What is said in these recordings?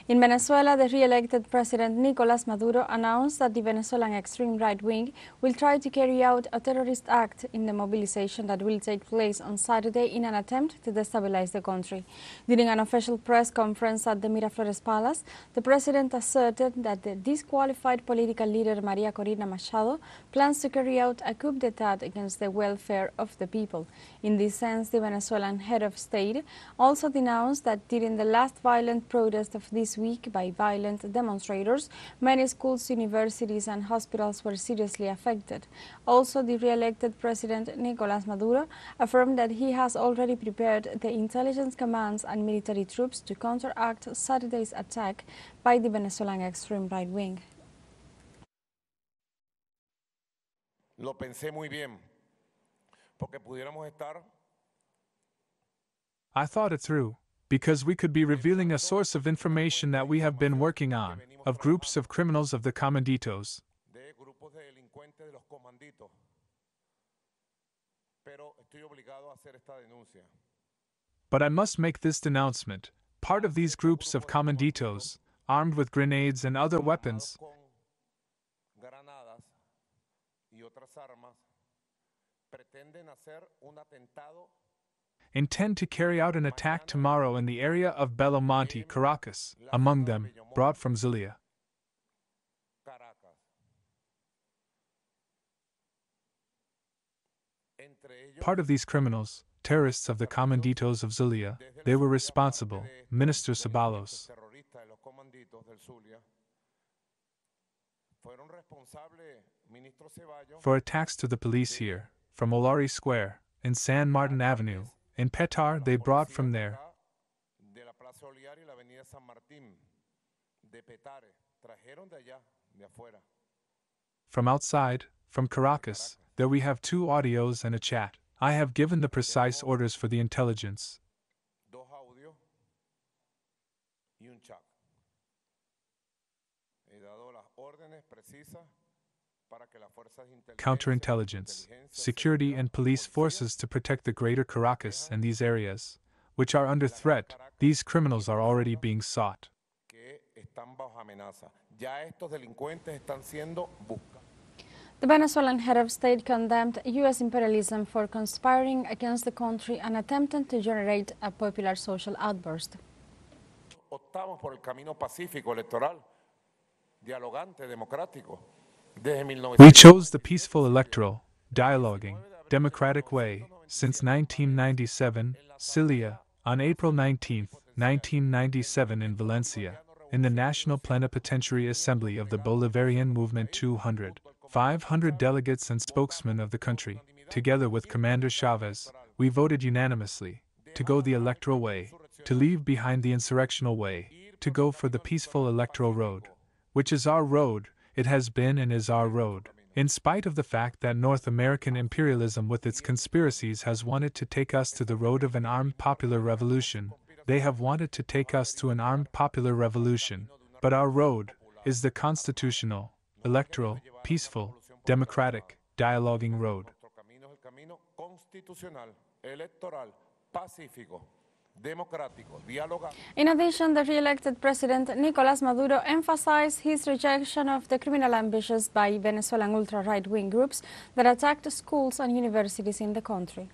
In Venezuela, the re-elected President Nicolás Maduro announced that the Venezuelan extreme right wing will try to carry out a terrorist act in the mobilization that will take place on Saturday in an attempt to destabilize the country. During an official press conference at the Miraflores Palace, the president asserted that the disqualified political leader Maria Corina Machado plans to carry out a coup d'etat against the welfare of the people. In this sense, the Venezuelan head of state also denounced that during the last violent protest of this week by violent demonstrators, many schools, universities and hospitals were seriously affected. Also, the re-elected President Nicolás Maduro affirmed that he has already prepared the intelligence commands and military troops to counteract Saturday's attack by the Venezuelan extreme right wing. Lo pensé muy bien, porque pudiéramos estar. I thought it through, because we could be revealing a source of information that we have been working on, of groups of criminals of the comanditos. But I must make this denouncement. Part of these groups of comanditos, armed with grenades and other weapons, intend to carry out an attack tomorrow in the area of Belo Monte, Caracas, among them, brought from Zulia. Part of these criminals, terrorists of the comanditos of Zulia, they were responsible, Minister Ceballos, for attacks to the police here, from Olari Square, in San Martin Avenue. In Petar, they brought from there. From outside, from Caracas, there we have 2 audios and a chat. I have given the precise orders for the intelligence. Counterintelligence, security and police forces to protect the greater Caracas and these areas, which are under threat. These criminals are already being sought. The Venezuelan head of state condemned U.S. imperialism for conspiring against the country and attempting to generate a popular social outburst. We chose the peaceful electoral, dialoguing, democratic way since 1997, Cilia, on April 19, 1997 in Valencia, in the National Plenipotentiary Assembly of the Bolivarian Movement 500 delegates and spokesmen of the country, together with Commander Chavez, we voted unanimously to go the electoral way, to leave behind the insurrectional way, to go for the peaceful electoral road, which is our road. It has been and is our road, in spite of the fact that North American imperialism with its conspiracies has wanted to take us to the road of an armed popular revolution. They have wanted to take us to an armed popular revolution, but our road is the constitutional, electoral, peaceful, democratic, dialoguing road. In addition, the re-elected President Nicolás Maduro emphasized his rejection of the criminal ambitions by Venezuelan ultra-right-wing groups that attacked schools and universities in the country.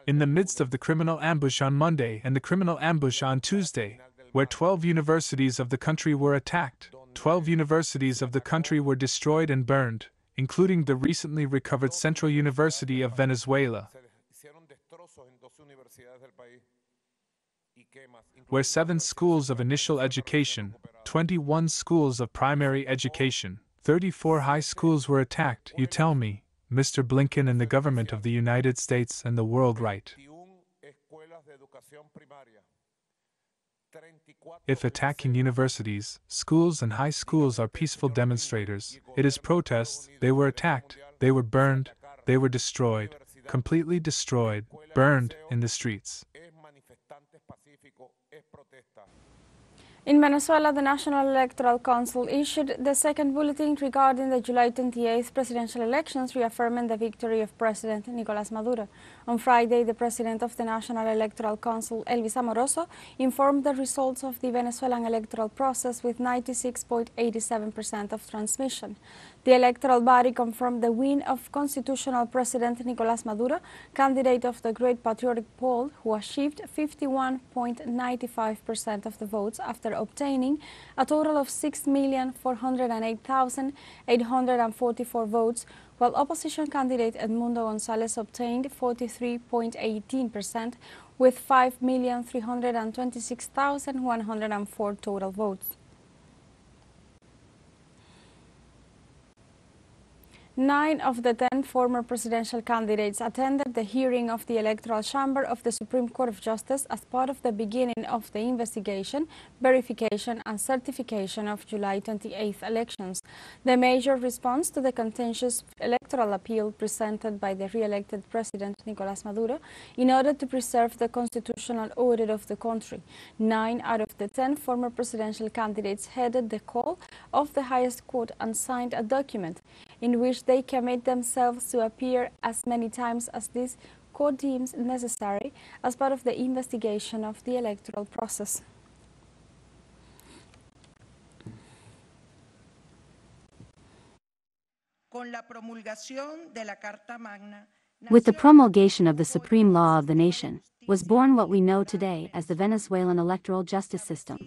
In the midst of the criminal ambush on Monday and the criminal ambush on Tuesday, where 12 universities of the country were attacked, 12 universities of the country were destroyed and burned, including the recently recovered Central University of Venezuela, where 7 schools of initial education, 21 schools of primary education, 34 high schools were attacked. You tell me, Mr. Blinken and the government of the United States and the world right. If attacking universities, schools and high schools are peaceful demonstrators, it is protests, they were attacked, they were burned, they were destroyed, completely destroyed, burned in the streets. In Venezuela, the National Electoral Council issued the second bulletin regarding the July 28th presidential elections, reaffirming the victory of President Nicolás Maduro. On Friday, the president of the National Electoral Council, Elvis Amoroso, informed the results of the Venezuelan electoral process with 96.87% of transmission. The electoral body confirmed the win of constitutional President Nicolás Maduro, candidate of the Great Patriotic Poll, who achieved 51.95% of the votes after obtaining a total of 6,408,844 votes, while opposition candidate Edmundo González obtained 43.18% with 5,326,104 total votes. 9 of the 10 former presidential candidates attended the hearing of the Electoral Chamber of the Supreme Court of Justice as part of the beginning of the investigation, verification and certification of July 28th elections. The major response to the contentious electoral appeal presented by the re-elected President Nicolás Maduro in order to preserve the constitutional order of the country. 9 out of the 10 former presidential candidates headed the call of the highest court and signed a document in which they commit themselves to appear as many times as this court deems necessary as part of the investigation of the electoral process. With the promulgation of the supreme law of the nation, was born what we know today as the Venezuelan electoral justice system.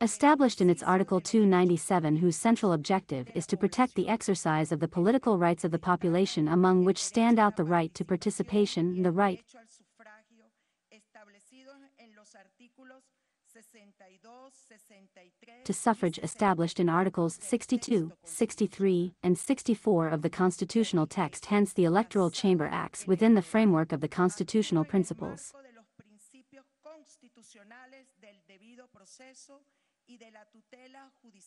Established in its Article 297, whose central objective is to protect the exercise of the political rights of the population, among which stand out the right to participation, the right to suffrage established in Articles 62, 63, and 64 of the constitutional text. Hence, the Electoral Chamber acts within the framework of the constitutional principles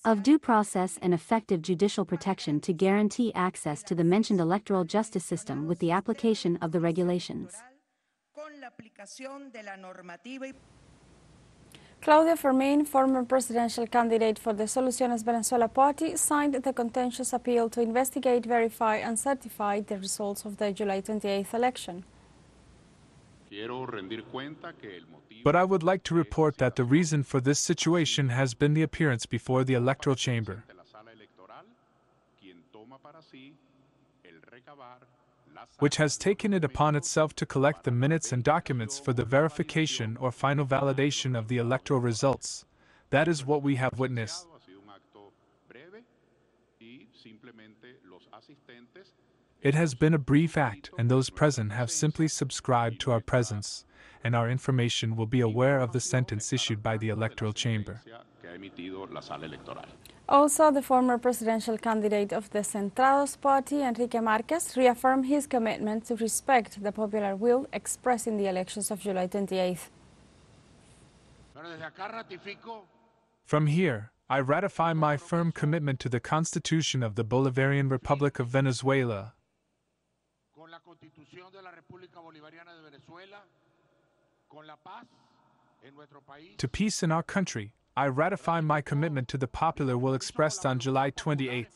of due process and effective judicial protection to guarantee access to the mentioned electoral justice system with the application of the regulations. Claudia Fermin, former presidential candidate for the Soluciones Venezuela party, signed the contentious appeal to investigate, verify and certify the results of the July 28th election. But I would like to report that the reason for this situation has been the appearance before the electoral chamber, which has taken it upon itself to collect the minutes and documents for the verification or final validation of the electoral results. That is what we have witnessed. It has been a brief act, and those present have simply subscribed to our presence, and our information will be aware of the sentence issued by the electoral chamber. Also, the former presidential candidate of the Centrados party, Enrique Marquez, reaffirmed his commitment to respect the popular will expressed in the elections of July 28th. From here, I ratify my firm commitment to the Constitution of the Bolivarian Republic of Venezuela, to peace in our country. I ratify my commitment to the popular will expressed on July 28th.